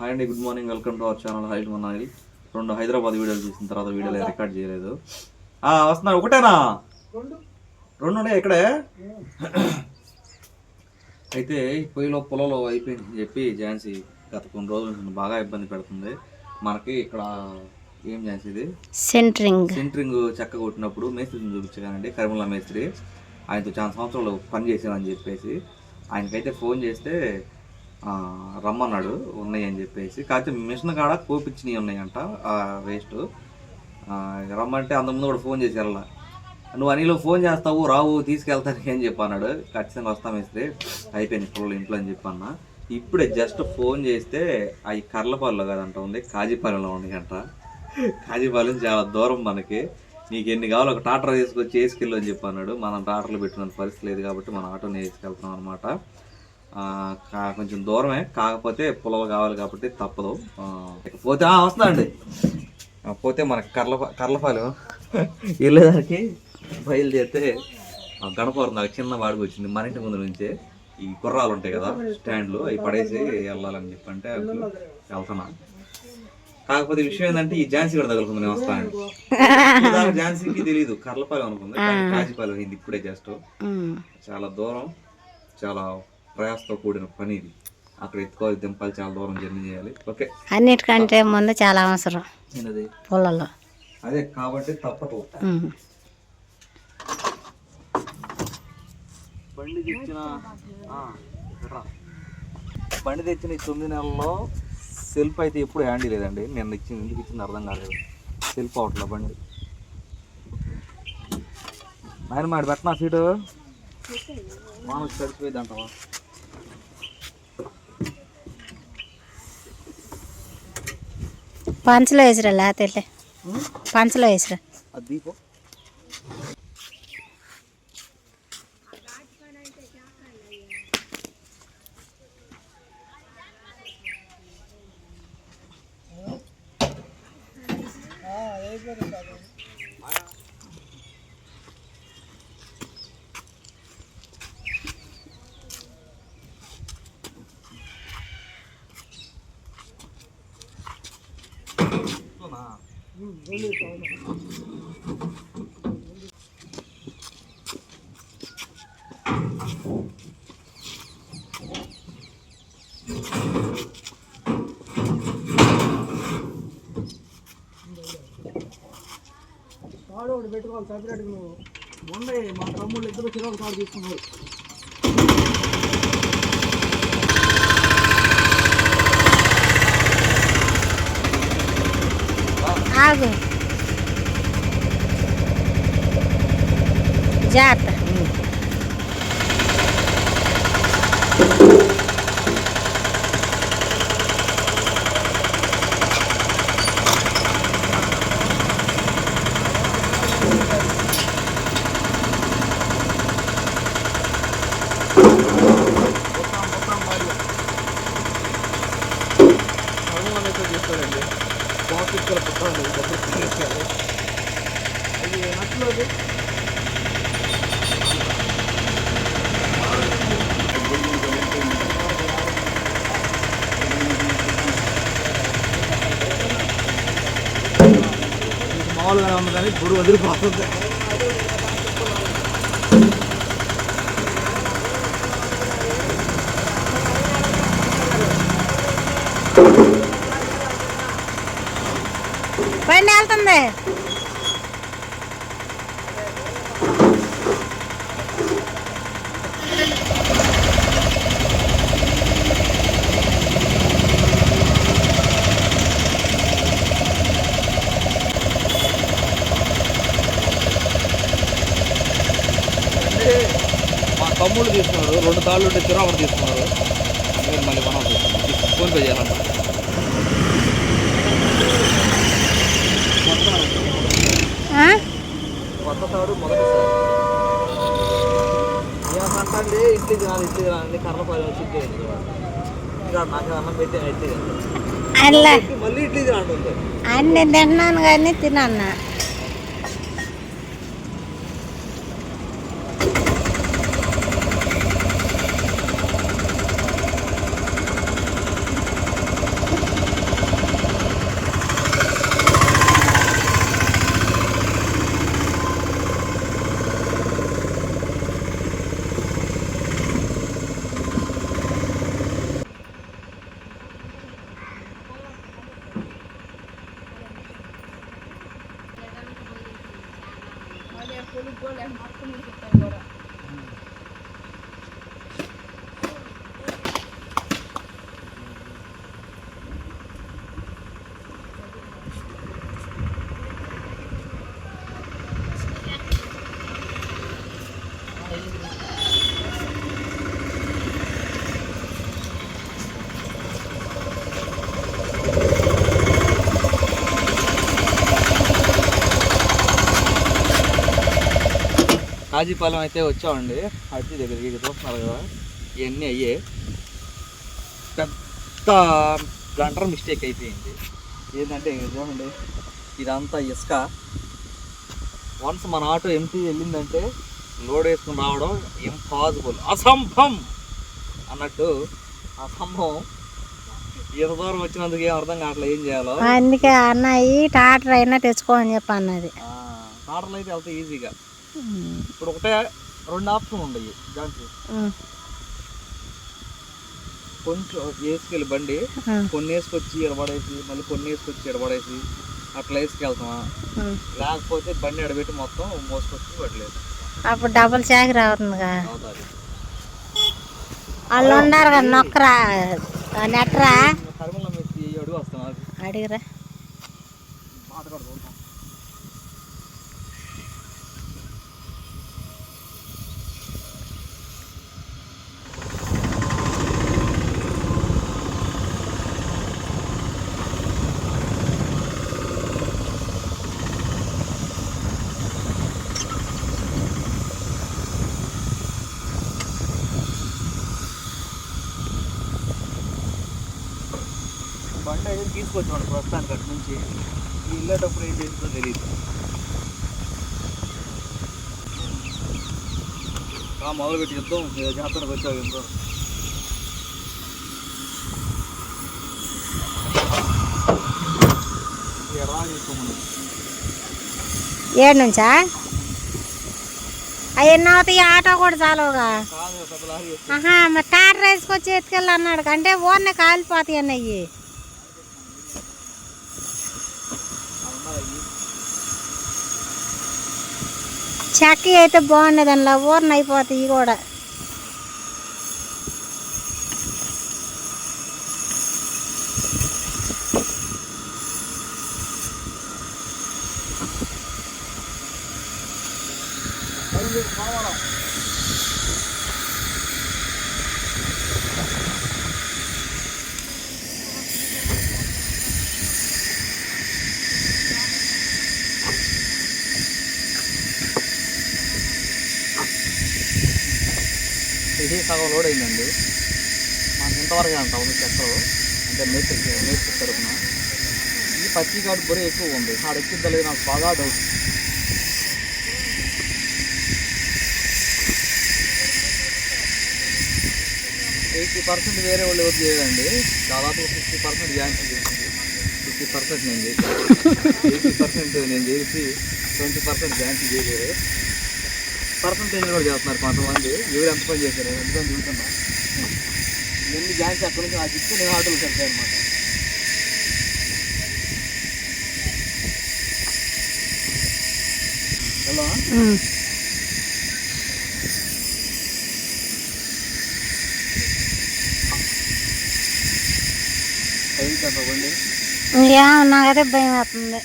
Hi అండి, good morning. Welcome to our channel height Manali. 2 Hyderabad వీడియోలు చూసిన తర్వాత వీడియోలు రికార్డ్ చేయలేదు. వస్తున్నారు ఒకటేనా? 2 ఇక్కడే. అయితే పొయ్యిలో పొలంలో అయిపోయిందని చెప్పి ఝాన్సీ గత కొన్ని రోజుల నుంచి బాగా ఇబ్బంది పెడుతుంది మనకి. ఇక్కడ ఏం ఝాన్సీ ఇది సెంట్రింగ్ చెక్క కొట్టినప్పుడు మేస్త్రిని చూపించగానండి, కరిమల్లా మేస్త్రి. ఆయనతో చాలా సంవత్సరాలు పని చేసామని చెప్పేసి ఆయనకైతే ఫోన్ చేస్తే రమ్మన్నాడు ఉన్నాయి అని చెప్పేసి. కాకపోతే మిషన్ కాడ కోపించినవి ఉన్నాయంట వేస్ట్. రమ్మంటే అంతకుముందు కూడా ఫోన్ చేసి వెళ్ళా. నువ్వు అనిలో ఫోన్ చేస్తావు రావు తీసుకెళ్తాను అని చెప్పన్నాడు. ఖచ్చితంగా వస్తాం వేస్తే అయిపోయింది పిల్లలు ఇంట్లో అని చెప్పన్నా. ఇప్పుడే జస్ట్ ఫోన్ చేస్తే అవి కర్లపాలెంలో కాదంట, ఉంది కాజీపాలెంలో ఉంది అంట. కాజీపాలెం చాలా దూరం మనకి. నీకు ఎన్ని కావాలో ఒక ట్రాక్టర్ తీసుకొచ్చి వేసుకెళ్ళు అని చెప్పన్నాడు. మనం ట్రాక్టర్లు పెట్టుకునే పరిస్థితి లేదు కాబట్టి మనం ఆటోని వేసుకెళ్తున్నాం అనమాట. కొంచెం దూరమే, కాకపోతే పొలాలు కావాలి కాబట్టి తప్పదు. పోతే వస్తా అండి. పోతే మనకి కర్లపాలెం వెళ్ళేదానికి బయలుదేరితే గణపవరం దాకా చిన్న వాడికి వచ్చింది. మన ఇంటి ముందు నుంచే ఈ గుర్రాలు ఉంటాయి కదా స్టాండ్లు, అవి పడేసి వెళ్ళాలని చెప్పంటే వెళ్తున్నా. కాకపోతే విషయం ఏంటంటే ఈ ఝాన్సీ కూడా తగులుకుంది నేను వస్తాను. ఝాన్సీకి తెలియదు కర్లపాలెం అనుకుంది, కాజీపాలెం అయింది ఇప్పుడే జస్ట్. చాలా దూరం, చాలా ప్రయాసతో కూడిన పని ఇది. అక్కడ ఎత్తుకోవాలి, దింపాలి, చాలా దూరం జర్నీ చేయాలి. ఓకే, అన్నిటికంటే ముందు చాలా అవసరం పొలంలో. అదే కాబట్టి తప్పదు. బండి తెచ్చిన ఈ 9 నెలల్లో సెల్ఫ్ అయితే ఎప్పుడు హ్యాండీ లేదండి. నేను ఎందుకు ఇచ్చింది అర్థం కాలేదు. సెల్ఫ్ అవట్లా బండి. ఆయన మాడి పెట్టినా సీటు మామూలు సరిపోయింది అంటావా? పంచలో వేసిరా, లేకపోతే పంచలో వేసిరా. అది దీపం ఒకటి పెట్టుకోవాలి సపరేట్గా. నువ్వు మొన్న మా తమ్ముళ్ళు ఇద్దరు చిరాకు కాడు తీసుకున్నారు. ఆగు జాగ్రత్త. మామూలుగానే ఉంది కానీ గుడి వదిలిపోతుంది. బండి వెళ్తుంది. మా తమ్ముళ్ళు తీసుకున్నారు, 2 తాళ్ళు ఉంటే చిరాకులు తీసుకున్నారు. మళ్ళీ మనం ఫోన్ పే చేయాలంట. కొత్త తాడు మొదటిసారి ఏమంటే ఇడ్లీ తినాలి కర్రపాలెం వచ్చి ఇడ్లీ ఇంకా నాకు అన్నం పెట్టి ఇడ్లీ తినాలి, మళ్ళీ ఇడ్లీ తినంటుంది. అన్ని తిన్నాను కానీ తినన్నా. కాజీపాలెం అయితే వచ్చామండి. అట్టి దగ్గరికి ఇది చూస్తున్నారు కదా, ఇవన్నీ అయ్యే పెద్ద బ్లండర్ మిస్టేక్ అయిపోయింది. ఏంటంటే చూడండి, ఇదంతా ఇసుక. వన్స్ మన ఆటో ఎంటీ వెళ్ళిందంటే లోడ్ వేసుకుని రావడం ఇంపాసిబుల్, అసంభవం అన్నట్టు. అసంభవం. ఇంత దూరం వచ్చినందుకు ఏం అర్థం కావట్లేదు ఏం చేయాలో. అందుకే అన్నయ్యి టాటర్ అయినా తెచ్చుకోమని చెప్పి అన్నది. టాటర్లు అయితే వెళ్తాయి ఈజీగా. ఇప్పుడు ఒకటే 2 ఆప్షన్ ఉండయి దాంట్లో. కొంచెం వేసుకెళ్ళి బండి కొన్ని వేసుకొచ్చి ఎడబడేసి, మళ్ళీ కొన్ని వేసుకొచ్చి ఎడబడేసి అట్లా వేసుకెళ్తామా, లేకపోతే బండి ఎడబెట్టి మొత్తం మోసుకొచ్చి పడలేదు. అప్పుడు డబుల్ చాకి రావుతుందిగా. వాళ్ళు ఉన్నారు కదా నొక్కరా నెట్రా అడుగు వస్తున్నారు అడిగిరా. బండి అయితే తీసుకొచ్చాడు ప్రస్తుతానికి అటు నుంచి. వెళ్ళేటప్పుడు ఏం చేస్తుందో తెలియదు. మొదలుపెట్టి యుద్ధం జాతరకు వచ్చావు ఎంతో. ఎలా తీసుకోమని 7 నుంచా అవన్నీ అవుతాయి. ఆటో కూడా చాలుగా. మరి టాటర్ వేసుకొచ్చి ఎత్తుకెళ్ళి అన్నాడు అంటే ఓన్నే కాలిపోతాయి అన్నయ్యి. చక్కి అయితే బాగుండదు అందులో ఊరన అయిపోతాయి కూడా. ఇది సగం లోడ్ అయిందండి. మనకి ఇంతవరకు అంత ఉంది చెక్కలు, అంటే మేస్త్రి తరపున. ఈ పచ్చి కాడు బొరే ఎక్కువ ఉంది. ఆడ ఎక్కిద్దలేదు నాకు బాగా డౌట్. %80 వేరే వాళ్ళు ఎవరు చేయదండి. దాదాపు 50% ఝాన్సీ చేసింది, 50% నేను చేసి, 80% నేను చేసి 20% ఝాన్సీ చేయలేదు. పర్సంటేజ్ కూడా చేస్తున్నారు కొంతమంది. ఎవరు ఎంత పని చేశారు ఎంతమంది చూస్తున్నా. ఇవన్నీ ఝాన్సీ అక్కడి నుంచి నాకు ఇస్తే నేను ఆటోలు కట్టాను అనమాట. హలో ఇంకేమో నాకైతే భయం అవుతుంది.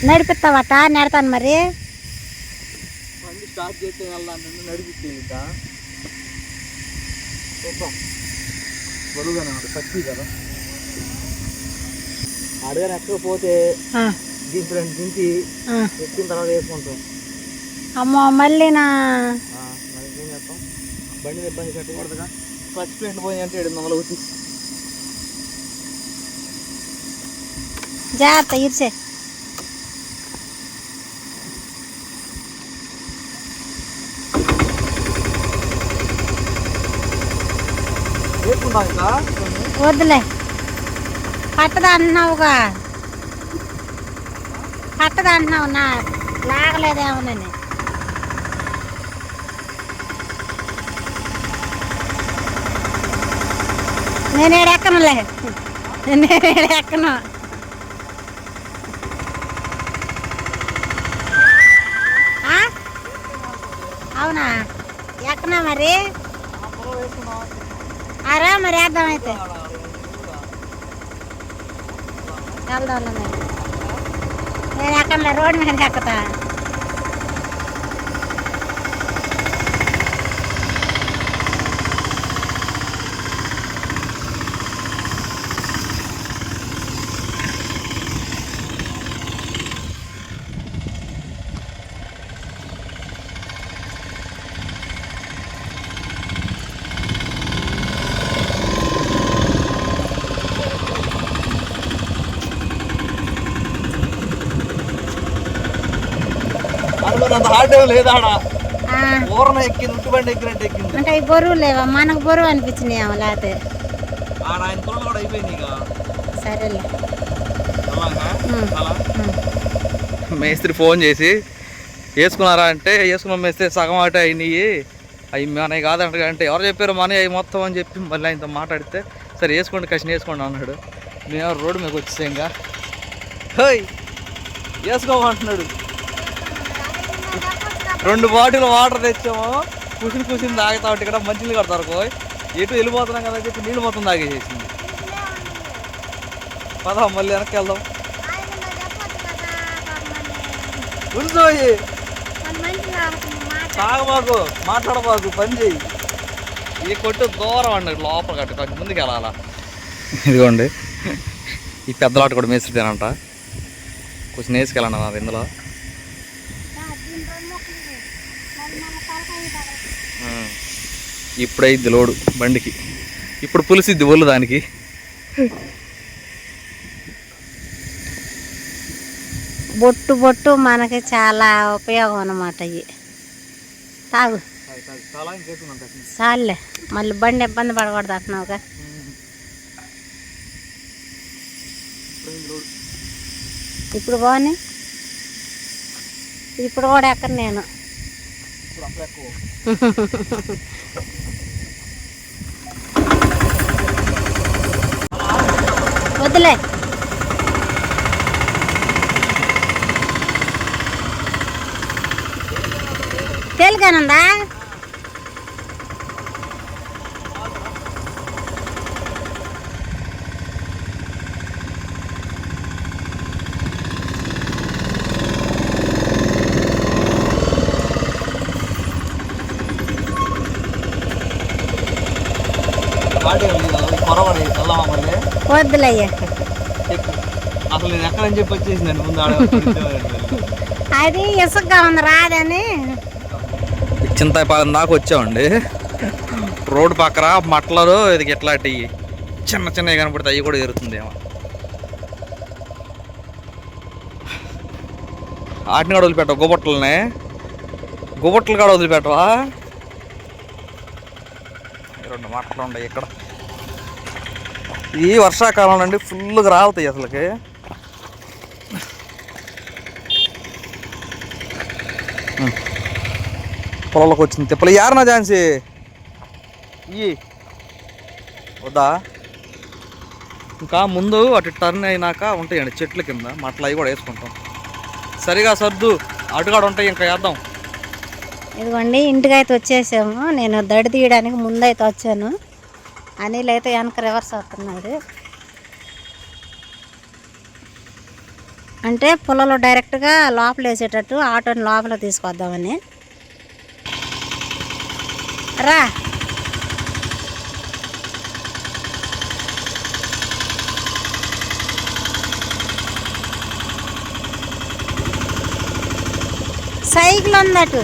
నడిపిస్తావట నెడతాను మరి. బండి స్టార్ట్ చేస్తే వెళ్ళాలంటే నడిపిస్తే చూద్దాం. బరువుగానే ఉంటుంది, పచ్చి కదా. అడగానే ఎక్కకపోతే దింపి ఎక్కిన తర్వాత వేసుకుంటాం. అమ్మో మళ్ళీ నా మరి ఏం చేస్తాం, బండి ఇబ్బంది పెట్టకూడదుగా. ఫస్ట్ ఫ్రెండ్ పోయి అంటే 700 వచ్చి జాగ్రత్త ఇచ్చే. వద్దులే పట్టదు అంటున్నావుగా, పట్టదు అంటున్నావు. నా లాగలేదేమోనని. నేనేడెక్కనులే, నేనేడెక్కను. అవునా ఎక్కనా మరి అరా మరి వేద్దాం అయితే వెళ్దాం మరి నేను ఎక్కడ రోడ్డు మీద ఎక్కుతా అంత హార్డ్ ఏం లేదా ఊరన ఎక్కింది ఉట్టి బండి ఎక్కినట్టు ఎక్కింది అంటే ఈ బరువు లేవా మనకు బరువు అనిపించినాయి ఏమో లేకపోతే ఆయన తులం కూడా అయిపోయింది ఇక సరేలే మేస్త్రి ఫోన్ చేసి వేసుకున్నారా అంటే వేసుకున్న మేస్త్రి సగం అటే అయినాయి అవి మనవి కాదంట అంటే ఎవరు చెప్పారు మన అవి మొత్తం అని చెప్పి మళ్ళీ ఆయనతో మాట్లాడితే సరే వేసుకోండి కషిని వేసుకోండి అన్నాడు మేము రోడ్డు మీకు వచ్చేసాం ఇంకా హోయ్ వేసుకోమంటున్నాడు 2 బాటిల్ వాటర్ తెచ్చాము కూర్చుని తాగుతా ఉంటే ఇక్కడ మంచినీళ్ళు కడతారు పోయి ఎటు వెళ్ళిపోతున్నాం కదా చెప్పి నీళ్ళు మొత్తం తాగేసేసింది పదా మళ్ళీ వెనక్కి వెళ్దాం ఉంచోయి తాగబాకు మాట్లాడబాకు పని చేయి ఈ కొట్టు దూరం అండి లోపల కట్టు కొంచెం ముందుకు వెళ్ళాలా ఇదిగోండి ఈ పెద్దలాట కూడా మేసితేనంట కొంచెం వేసుకెళ్ళండి నాది ఇందులో ఇప్పుడైద్ది లోడు బండికి ఇప్పుడు పులిసిద్ది ఒళ్ళు దానికి బొట్టు మనకి చాలా ఉపయోగం అన్నమాట ఇవి తాగు చాలులే మళ్ళీ బండి ఇబ్బంది పడకూడదు అంటున్నావుగా ఇప్పుడు బాగున్నాయి ఇప్పుడు కూడా ఎక్కడ నేను వద్దులే తేలిగానుందా వద్దులయ్యా అసలు నేను ఎక్కడని చెప్పి వచ్చేసిందండి ముందు అది ఇసుగ్గా ఉంది రాదని చింతాయిపాలెం దాకా వచ్చామండి రోడ్డు పక్కన మట్టలు ఇది ఇట్లాంటి చిన్నవి కనపడితే అవి కూడా జరుగుతుందేమో వాటిని కూడా వదిలిపెట్టవు గుబొట్టలు కూడా వదిలిపెట్టవా 2 మట్టలు ఉన్నాయి ఇక్కడ ఇది వర్షాకాలం అండి ఫుల్గా రావుతాయి అసలుకి పొలంలోకి వచ్చింది తిప్పలు యారనా ఝాన్సీ ఇవి వద్దా ఇంకా ముందు అటు టర్న్ అయినాక ఉంటాయండి చెట్ల కింద మట్టలు అవి కూడా వేసుకుంటాం సరిగా సర్దు అటుగాడు ఉంటాయి ఇంకా వేద్దాం ఇదిగోండి ఇంటికైతే వచ్చేసాము నేను దడి తీయడానికి ముందైతే వచ్చాను అనిల్ అయితే వెనక రివర్స్ అవుతున్నాడు అంటే పొలంలో డైరెక్ట్గా లోపల వేసేటట్టు ఆటోని లోపల తీసుకొద్దామని రా సైకిల్ ఉందటు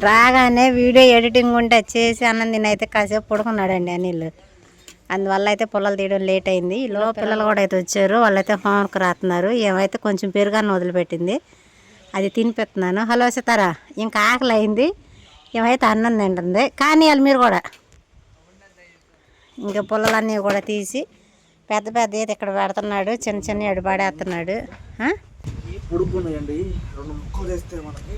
రాగానే వీడియో ఎడిటింగ్ ఉంటే చేసి అన్నం తినైతే కాసేపు పడుకున్నాడండి అనిల్ అందువల్ల అయితే పొలాలు తీయడం లేట్ అయింది. ఈలో పిల్లలు కూడా అయితే వచ్చారు, వాళ్ళైతే హోంవర్క్ రాస్తున్నారు. ఏమైతే కొంచెం పెరుగన్న వదిలిపెట్టింది, అది తినిపెడుతున్నాను. హలో సితారా, ఇంకా ఆకలి అయింది, ఏమైతే అన్నం తింటుంది. కానీ వాళ్ళు మీరు కూడా ఇంకా పొలాలన్నీ కూడా తీసి పెద్ద పెద్ద అయితే ఇక్కడ పెడుతున్నాడు, చిన్న చిన్న ఎడబాడేస్తున్నాడు. ఉడుకున్నాయండి, 2 ముక్కలు వేస్తే మనకి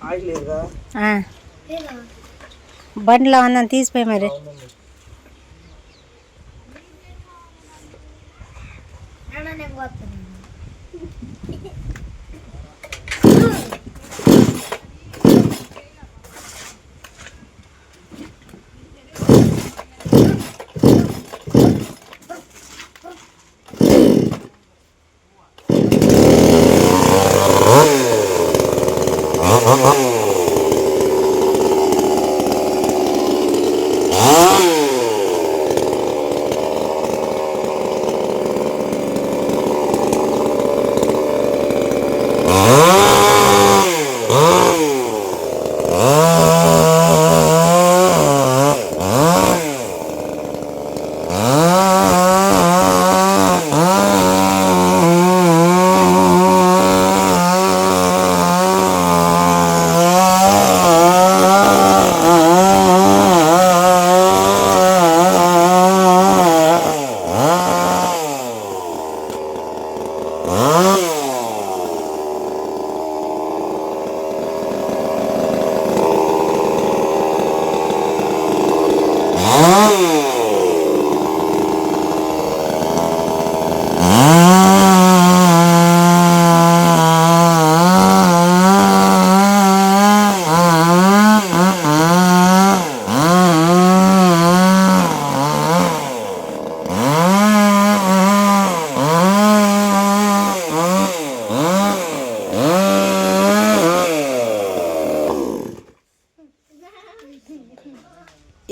ఆయిల్ లేదుగా. బండిలో ఉందని తీసిపోయి మరి.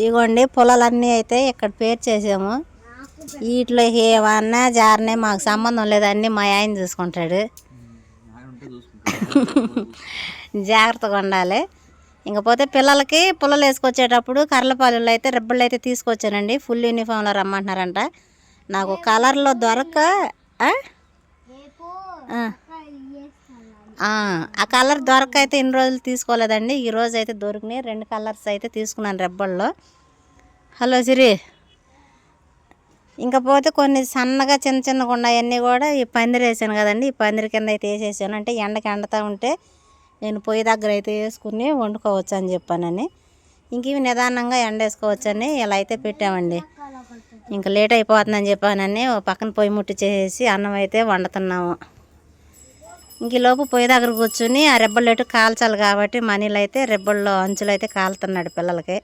ఇగోండి పొలాలన్నీ అయితే ఇక్కడ పేరు చేసాము. వీటిలో ఏమన్నా జారనే మాకు సంబంధం లేదు, అన్నీ మా ఆయన చూసుకుంటాడు. జాగ్రత్తగా ఉండాలి. ఇంకపోతే పిల్లలకి పుల్లలు వేసుకొచ్చేటప్పుడు కర్లపాలెంలో అయితే రిబ్బళ్ళు అయితే తీసుకొచ్చానండి. ఫుల్ యూనిఫామ్లో రమ్మంటున్నారంట. నాకు కలర్లో దొరక ఆ కలర్ దొరక అయితే ఇన్ని రోజులు తీసుకోలేదండి. ఈరోజు అయితే దొరికినాయి. 2 కలర్స్ అయితే తీసుకున్నాను రెబ్బల్లో. హలో సిరి, ఇంకపోతే కొన్ని సన్నగా చిన్న చిన్నగా ఉన్నాయన్నీ కూడా ఈ పందిరి వేసాను కదండి, ఈ పందిరి కింద అయితే వేసేసాను. అంటే ఎండకి ఎండతా ఉంటే నేను పొయ్యి దగ్గర అయితే వేసుకుని వండుకోవచ్చు అని చెప్పానని, ఇంక ఇవి నిదానంగా ఎండ వేసుకోవచ్చని ఇలా అయితే పెట్టామండి. ఇంకా లేట్ అయిపోతుందని చెప్పానని పక్కన పొయ్యి ముట్టి చేసేసి అన్నం అయితే వండుతున్నాము. ఇంక ఈలోపు పొయ్యి దగ్గర కూర్చుని ఆ రెబ్బలు అయితే కాల్చాలి కాబట్టి మనీలు అయితే రెబ్బల్లో అంచులు అయితే కాలుతున్నాడు పిల్లలకి.